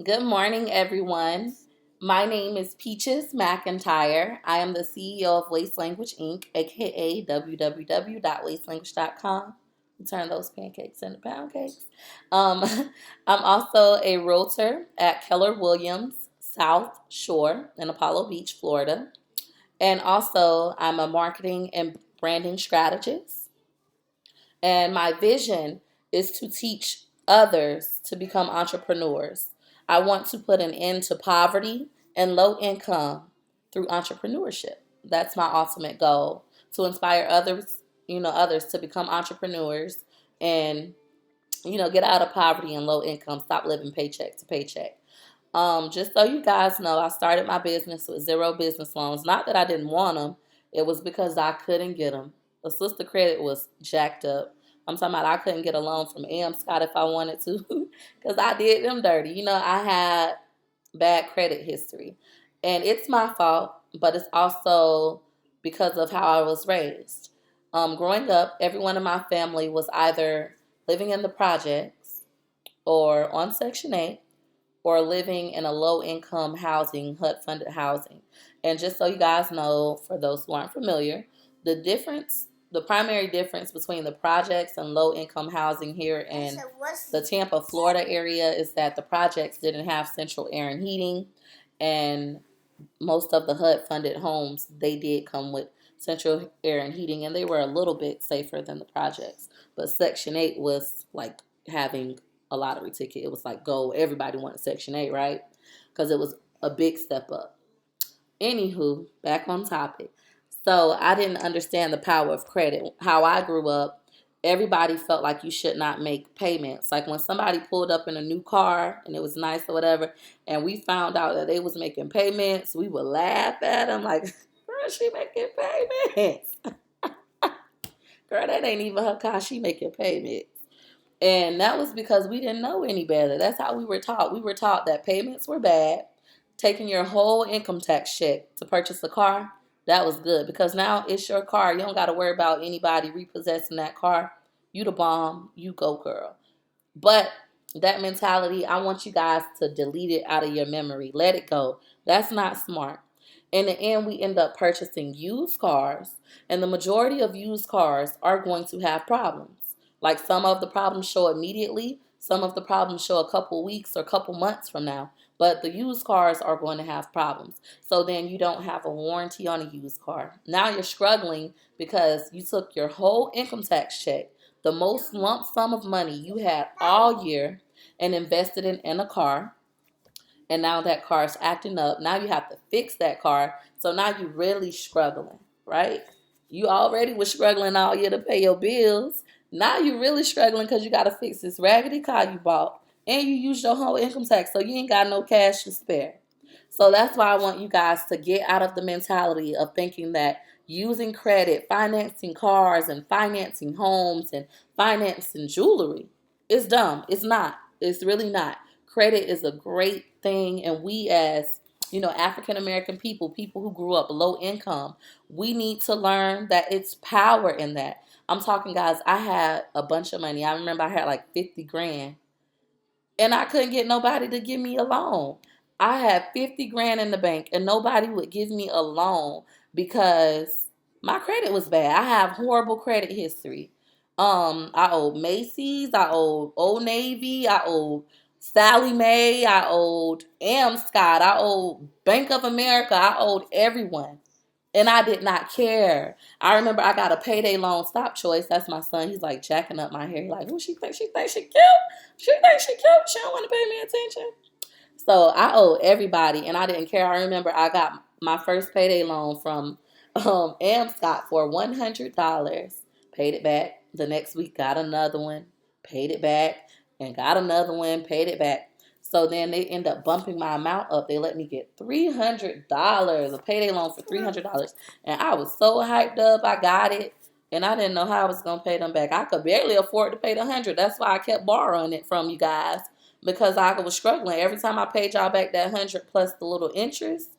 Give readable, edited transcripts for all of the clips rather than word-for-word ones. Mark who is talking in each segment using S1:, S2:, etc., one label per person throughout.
S1: Good morning, everyone. My name is Peaches McIntyre. I am the CEO of Waste Language Inc., aka www.wastelanguage.com. Turn those pancakes into pound cakes. Um, I'm also a realtor at Keller Williams South Shore in Apollo Beach, Florida. And also, I'm a marketing and branding strategist. And my vision is to teach others to become entrepreneurs. I want to put an end to poverty and low income through entrepreneurship. That's my ultimate goal, to inspire others to become entrepreneurs and get out of poverty and low income, stop living paycheck to paycheck. Just so you guys know, I started my business with zero business loans. Not that I didn't want them, it was because I couldn't get them. The sister credit was jacked up. I'm talking about I couldn't get a loan from Scott if I wanted to because I did them dirty. I had bad credit history. And it's my fault, but it's also because of how I was raised. Growing up, everyone in my family was either living in the projects or on Section 8 or living in a low income housing, HUD funded housing. And just so you guys know, for those who aren't familiar, the primary difference between the projects and low income housing here in the Tampa, Florida area is that the projects didn't have central air and heating, and most of the HUD funded homes, they did come with central air and heating, and they were a little bit safer than the projects. But Section 8 was like having a lottery ticket. It was like gold. Everybody wanted Section 8, right? Because it was a big step up. Anywho, back on topic. So I didn't understand the power of credit. How I grew up, everybody felt like you should not make payments. Like when somebody pulled up in a new car and it was nice or whatever, and we found out that they was making payments, we would laugh at them like, girl, she making payments. Girl, that ain't even her car. She making payments. And that was because we didn't know any better. That's how we were taught. We were taught that payments were bad. Taking your whole income tax check to purchase a car, that was good because now it's your car. You don't got to worry about anybody repossessing that car. You the bomb. You go, girl. But that mentality, I want you guys to delete it out of your memory. Let it go. That's not smart. In the end, we end up purchasing used cars, and the majority of used cars are going to have problems. Like some of the problems show immediately, some of the problems show a couple weeks or a couple months from now, but the used cars are going to have problems. So then you don't have a warranty on a used car. Now you're struggling because you took your whole income tax check, the most lump sum of money you had all year, and invested in a car, and now that car is acting up. Now you have to fix that car. So now you're really struggling, right? You already was struggling all year to pay your bills. Now you're really struggling because you got to fix this raggedy car you bought, and you used your whole income tax, so you ain't got no cash to spare. So that's why I want you guys to get out of the mentality of thinking that using credit, financing cars, and financing homes, and financing jewelry is dumb. It's not. It's really not. Credit is a great thing, and we as African American people who grew up low income, we need to learn that it's power in that. I'm talking, guys, I had a bunch of money. I remember I had like 50 grand, and I couldn't get nobody to give me a loan. I had 50 grand in the bank and nobody would give me a loan because my credit was bad. I have horrible credit history. I owed Macy's, I owed Old Navy, I owed Sally Mae, I owed Scott, I owed Bank of America, I owed everyone. And I did not care. I remember I got a payday loan. Stop, Choice. That's my son. He's like jacking up my hair. He's like, who she think? She think she cute? She think she cute? She don't want to pay me attention. So I owe everybody, and I didn't care. I remember I got my first payday loan from Scott for $100. Paid it back. The next week, got another one. Paid it back, and got another one. Paid it back. So then they end up bumping my amount up. They let me get $300, a payday loan for $300, and I was so hyped up. I got it, and I didn't know how I was gonna pay them back. I could barely afford to pay the 100. That's why I kept borrowing it from you guys because I was struggling. Every time I paid y'all back that 100 plus the little interest,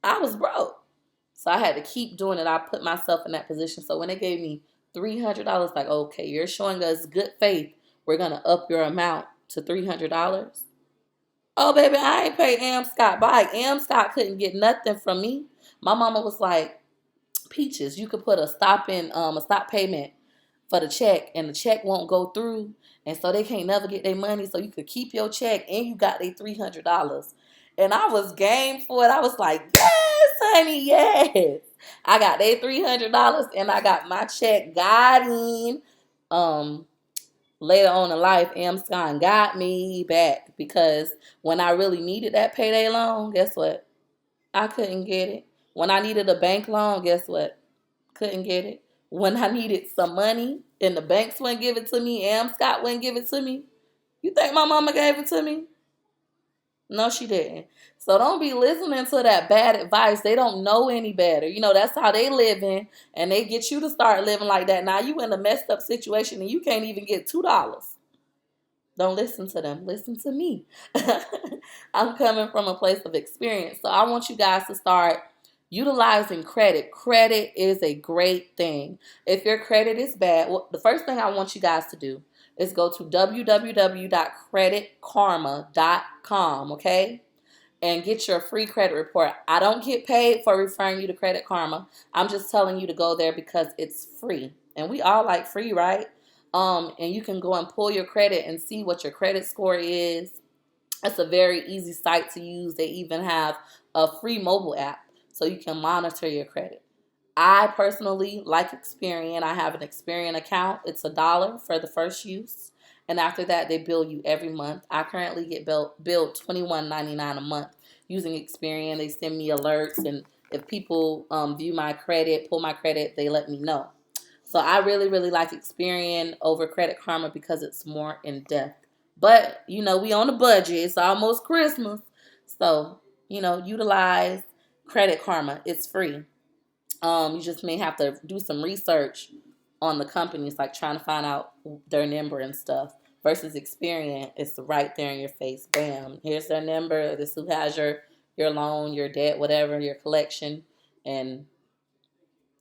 S1: I was broke. So I had to keep doing it. I put myself in that position. So when they gave me $300, like, okay, you're showing us good faith. We're gonna up your amount to $300. Oh, baby, I ain't pay Am Scott back. Am Scott couldn't get nothing from me. My mama was like, Peaches, you could put a stop payment for the check, and the check won't go through, and so they can't never get their money. So you could keep your check, and you got their $300. And I was game for it. I was like, yes, honey, yes. I got their $300, and I got my check. Got him. Um, Later on in life, Amscon got me back because when I really needed that payday loan, guess what? I couldn't get it. When I needed a bank loan, guess what? Couldn't get it. When I needed some money and the banks wouldn't give it to me, Amscott wouldn't give it to me. You think my mama gave it to me? No, she didn't. So don't be listening to that bad advice. They don't know any better. You know, that's how they living, and they get you to start living like that. Now you in a messed up situation and you can't even get $2. Don't listen to them. Listen to me. I'm coming from a place of experience. So I want you guys to start utilizing credit. Credit is a great thing. If your credit is bad, well, the first thing I want you guys to do is go to www.creditkarma.com, okay? And get your free credit report. I don't get paid for referring you to Credit Karma. I'm just telling you to go there because it's free. And we all like free, right? And you can go and pull your credit and see what your credit score is. It's a very easy site to use. They even have a free mobile app so you can monitor your credit. I personally like Experian. I have an Experian account. It's $1 for the first use. And after that, they bill you every month. I currently get billed $21.99 a month using Experian. They send me alerts, and if people view my credit, pull my credit, they let me know. So I really, really like Experian over Credit Karma because it's more in depth. But, you know, we on a budget. It's almost Christmas. So, you know, utilize Credit Karma. It's free. You just may have to do some research on the companies, like trying to find out their number and stuff. Versus Experian, it's right there in your face. Bam, here's their number. This who has your loan, your debt, whatever, your collection, and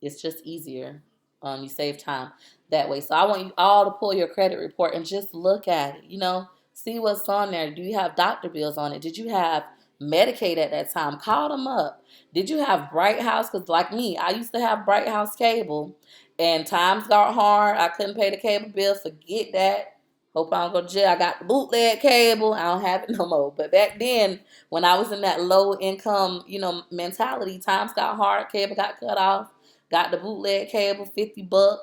S1: it's just easier. You save time that way. So I want you all to pull your credit report and just look at it. You know, see what's on there. Do you have doctor bills on it? Did you have Medicaid at that time? Call them up. Did you have Bright House? Because like me, I used to have Bright House cable, and times got hard. I couldn't pay the cable bill. Forget that. Hope I don't go to jail. I got the bootleg cable. I don't have it no more. But back then, when I was in that low income, you know, mentality, times got hard. Cable got cut off. Got the bootleg cable, $50,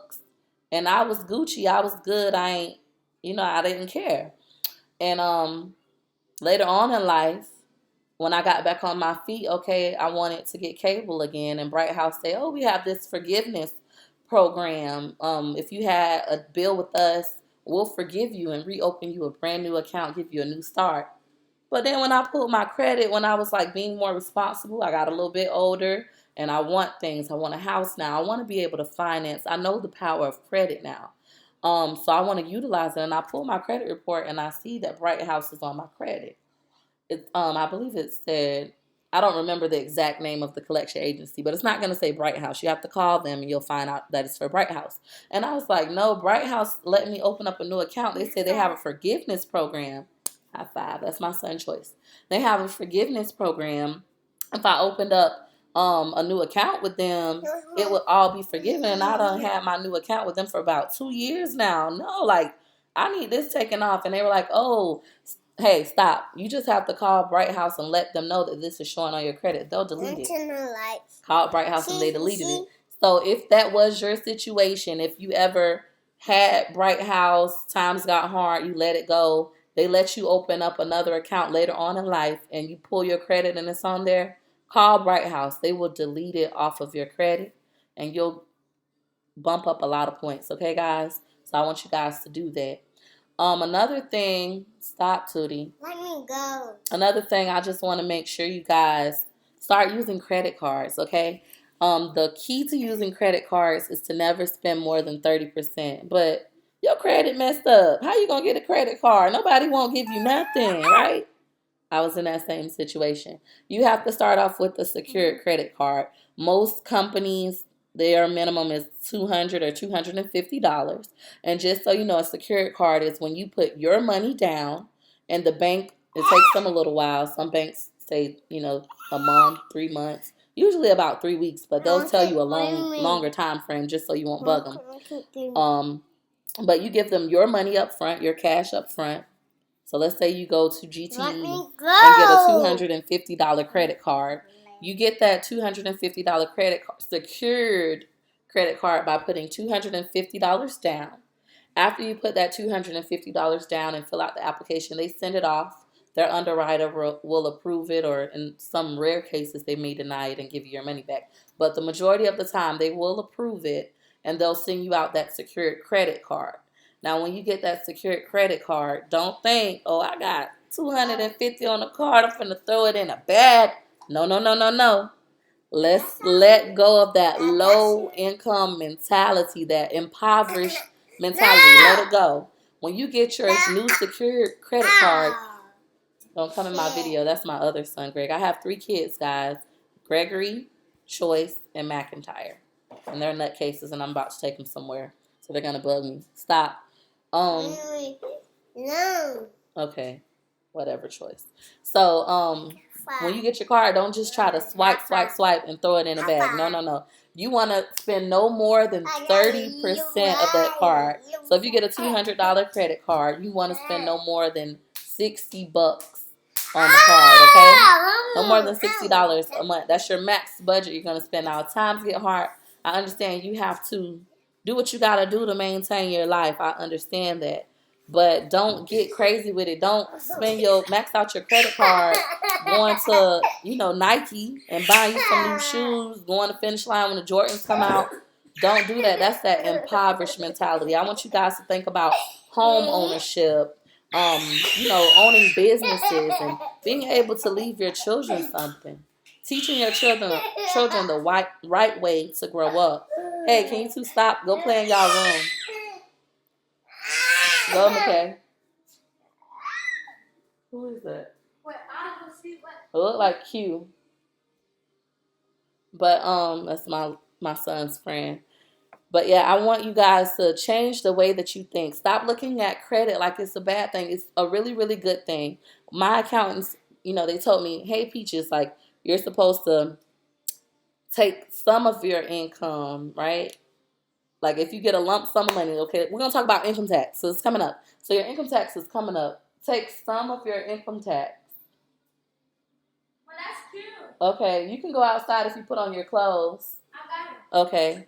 S1: and I was Gucci. I was good. I ain't, you know, I didn't care. And later on in life, when I got back on my feet, okay, I wanted to get cable again. And Bright House said, "Oh, we have this forgiveness program. If you had a bill with us, we'll forgive you and reopen you a brand new account, give you a new start." But then when I pulled my credit, when I was like being more responsible, I got a little bit older and I want things. I want a house now. I want to be able to finance. I know the power of credit now. So I want to utilize it. And I pull my credit report and I see that Bright House is on my credit. I believe it said, I don't remember the exact name of the collection agency, but it's not going to say Bright House. You have to call them and you'll find out that it's for Bright House. And I was like, no, Bright House let me open up a new account. They said they have a forgiveness program. High five. That's my son's choice. They have a forgiveness program. If I opened up a new account with them, it would all be forgiven. And I done had my new account with them for about 2 years now. No, like, I need this taken off. And they were like, oh, hey, stop. You just have to call Bright House and let them know that this is showing on your credit. They'll delete it. Call Bright House and they deleted it. So if that was your situation, if you ever had Bright House, times got hard, you let it go, they let you open up another account later on in life and you pull your credit and it's on there, call Bright House. They will delete it off of your credit and you'll bump up a lot of points. Okay, guys? So I want you guys to do that. Another thing, stop, Tootie. Let me go. Another thing, I just want to make sure you guys start using credit cards, okay? The key to using credit cards is to never spend more than 30%. But your credit messed up. How you gonna get a credit card? Nobody won't give you nothing, right? I was in that same situation. You have to start off with a secured credit card. Most companies, their minimum is $200 or $250. And just so you know, a secured card is when you put your money down and the bank It takes them a little while. Some banks say, a month, 3 months, usually about 3 weeks, but they'll tell you a longer time frame just so you won't bug them. But you give them your money up front, your cash up front. So let's say you go to GTE and get a $250 credit card. You get that $250 secured credit card by putting $250 down. After you put that $250 down and fill out the application, they send it off. Their underwriter will approve it, or in some rare cases, they may deny it and give you your money back. But the majority of the time, they will approve it, and they'll send you out that secured credit card. Now, when you get that secured credit card, don't think, oh, I got $250 on the card, I'm going to throw it in a bag. No, no, no, no, no. Let's let go of that low income mentality, that impoverished mentality. Let it go. When you get your new secured credit card, don't come in my video. That's my other son, Greg. I have 3 kids, guys. Gregory, Choice, and McIntyre. And they're nutcases, and I'm about to take them somewhere. So they're going to bug me. Stop. No. Okay. Whatever, Choice. So, when you get your card, don't just try to swipe, and throw it in a bag. No, no, no. You want to spend no more than 30% of that card. So if you get a $200 credit card, you want to spend no more than $60 on the card, okay? No more than $60 a month. That's your max budget you're going to spend. Now, times get hard. I understand you have to do what you got to do to maintain your life. I understand that. But don't get crazy with it. Don't max out your credit card going to, Nike and buying you some new shoes, going to finish line when the Jordans come out. Don't do that. That's that impoverished mentality. I want you guys to think about home ownership, owning businesses and being able to leave your children something. Teaching your children the right way to grow up. Hey, can you two stop? Go play in y'all room. Go, McKay. Who is that? It look like Q. But that's my son's friend. But yeah, I want you guys to change the way that you think. Stop looking at credit like it's a bad thing. It's a really, really good thing. My accountants, they told me, hey, Peaches, like, you're supposed to take some of your income, right? Like, if you get a lump sum of money, okay, we're going to talk about income tax. So it's coming up. So your income tax is coming up. Take some of your income tax. Well, that's cute. Okay, you can go outside if you put on your clothes. I got it. Okay.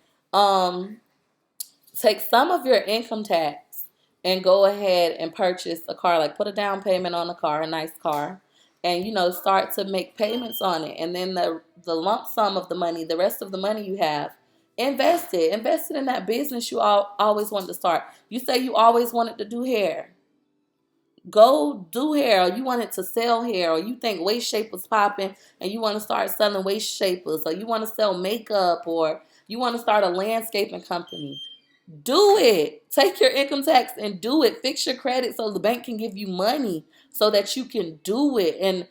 S1: Take some of your income tax and go ahead and purchase a car. Like, put a down payment on a car, a nice car. And, start to make payments on it. And then the lump sum of the money, the rest of the money you have, invest it. Invest it in that business you always wanted to start. You say you always wanted to do hair. Go do hair, or you wanted to sell hair, or you think waist shape was popping and you want to start selling waist shapers, or you want to sell makeup, or you want to start a landscaping company. Do it. Take your income tax and do it. Fix your credit so the bank can give you money so that you can do it and,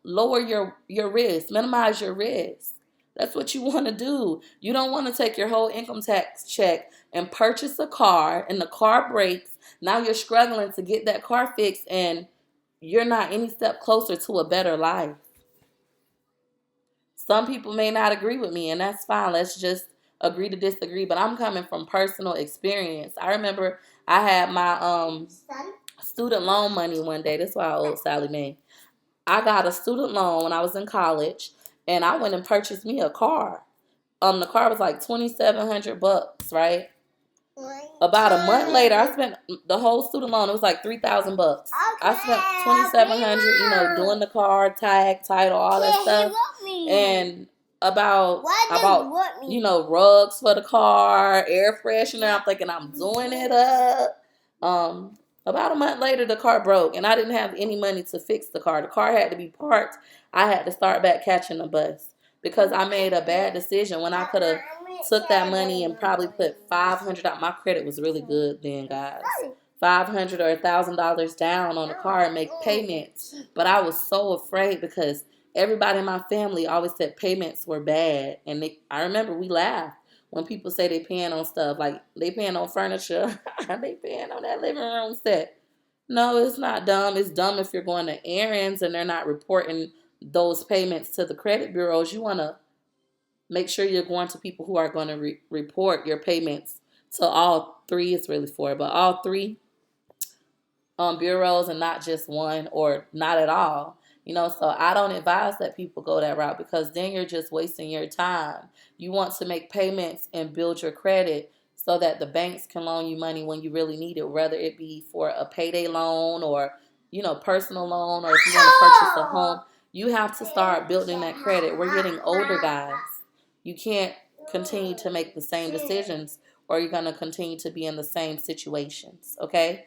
S1: lower your risk, minimize your risk. That's what you want to do. You don't want to take your whole income tax check and purchase a car and the car breaks. Now you're struggling to get that car fixed and you're not any step closer to a better life. Some people may not agree with me, and that's fine. Let's just agree to disagree. But I'm coming from personal experience. I remember I had my student loan money one day. That's why I owe Sally Mae. I got a student loan when I was in college, and I went and purchased me a car. The car was like $2,700, right? About a month later, I spent the whole student loan. It was like $3,000. Okay, I spent $2,700, doing the car, tag, title, all that stuff, and about rugs for the car, air freshener. I'm thinking I'm doing it up. About a month later, the car broke, and I didn't have any money to fix the car. The car had to be parked. I had to start back catching the bus because I made a bad decision when I could have took that money and probably put $500. My credit was really good then, guys. $500 or $1,000 down on the car and make payments. But I was so afraid because everybody in my family always said payments were bad, and I remember we laughed when people say they paying on stuff, like they paying on furniture, they paying on that living room set. No, it's not dumb. It's dumb if you're going to errands and they're not reporting those payments to the credit bureaus. You want to make sure you're going to people who are going to report your payments to all three. It's really four, but all three bureaus and not just one or not at all. So I don't advise that people go that route because then you're just wasting your time. You want to make payments and build your credit so that the banks can loan you money when you really need it, whether it be for a payday loan or, personal loan, or if you want to purchase a home. You have to start building that credit. We're getting older, guys. You can't continue to make the same decisions or you're going to continue to be in the same situations, okay?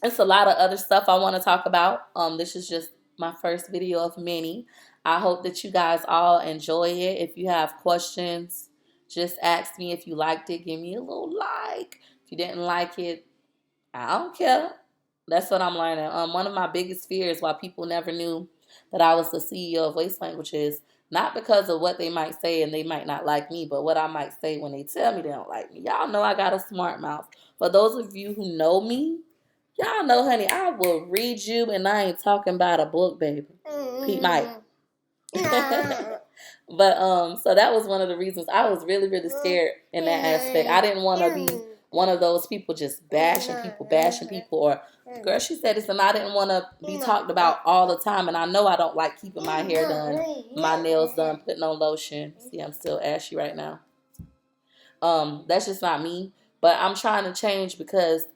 S1: It's a lot of other stuff I want to talk about. This is just my first video of many. I hope that you guys all enjoy it. If you have questions, just ask me. If you liked it, give me a little like. If you didn't like it, I don't care. That's what I'm learning. One of my biggest fears why people never knew that I was the CEO of Waste Languages, not because of what they might say and they might not like me, but what I might say when they tell me they don't like me. Y'all know I got a smart mouth. For those of you who know me, y'all know, honey, I will read you, and I ain't talking about a book, baby. Pete Mike. But so that was one of the reasons I was really, really scared in that aspect. I didn't want to be one of those people just bashing people, or girl, she said this, and I didn't want to be talked about all the time. And I know I don't like keeping my hair done, my nails done, putting on lotion. See, I'm still ashy right now. That's just not me. But I'm trying to change because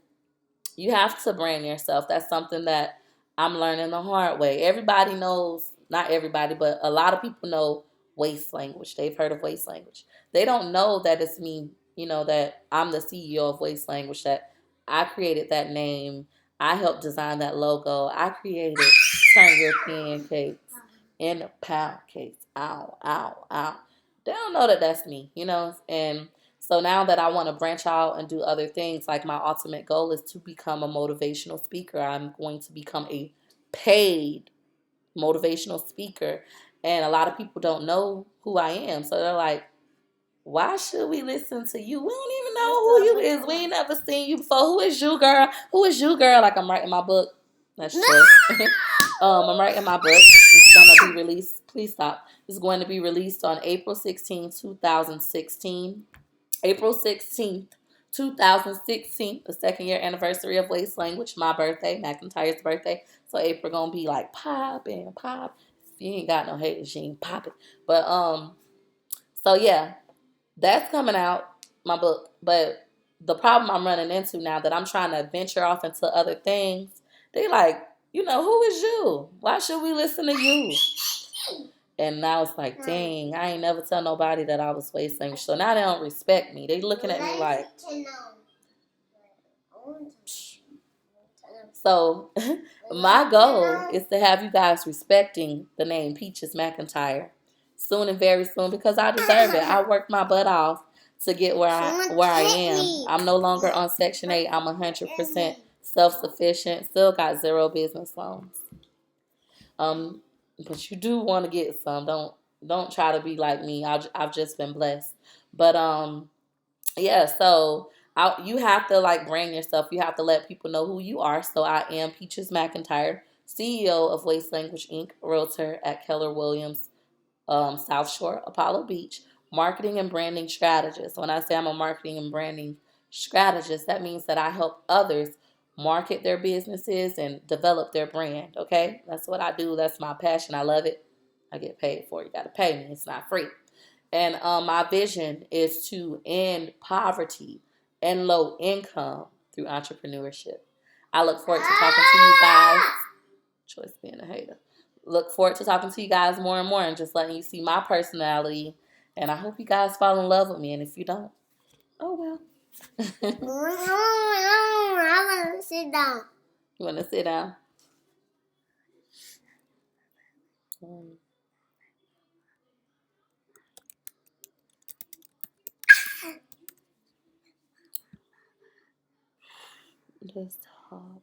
S1: you have to brand yourself. That's something that I'm learning the hard way. Everybody knows, not everybody, but a lot of people know Waste Language. They've heard of Waste Language. They don't know that it's me, that I'm the CEO of Waste Language, that I created that name. I helped design that logo. I created Turn Your Pancakes into Pound Cakes. Ow, ow, ow. They don't know that that's me, and so now that I want to branch out and do other things, like my ultimate goal is to become a motivational speaker. I'm going to become a paid motivational speaker. And a lot of people don't know who I am. So they're like, why should we listen to you? We don't even know who you is. We ain't never seen you before. Who is you, girl? Who is you, girl? Like I'm writing my book. That's true. I'm writing my book. It's going to be released. Please stop. It's going to be released on April 16, 2016. April 16th, 2016, the second year anniversary of Waste Language, my birthday, McIntyre's birthday. So April gonna be like popping, pop. If you ain't got no haters, you ain't popping. But so yeah, that's coming out, my book. But the problem I'm running into now that I'm trying to venture off into other things, they like, who is you? Why should we listen to you? And now it's like, dang, I ain't never tell nobody that I was Waste Language. So now they don't respect me. They looking at me like. So my goal is to have you guys respecting the name Peaches McIntyre soon and very soon because I deserve it. I worked my butt off to get where I am. I'm no longer on Section 8. I'm 100% self-sufficient. Still got 0 business loans. But you do want to get some. Don't try to be like me. I've just been blessed. But yeah. So you have to like brand yourself. You have to let people know who you are. So I am Peaches McIntyre, CEO of Waste Language Inc., realtor at Keller Williams, South Shore, Apollo Beach, marketing and branding strategist. When I say I'm a marketing and branding strategist, that means that I help others market their businesses and develop their brand, okay? That's what I do. That's my passion. I love it. I get paid for it. You got to pay me. It's not free. And my vision is to end poverty and low income through entrepreneurship. I look forward to talking to you guys. Choice being a hater. Look forward to talking to you guys more and more and just letting you see my personality. And I hope you guys fall in love with me. And if you don't, oh well.
S2: I want to sit down.
S1: You want to sit down? Just talk.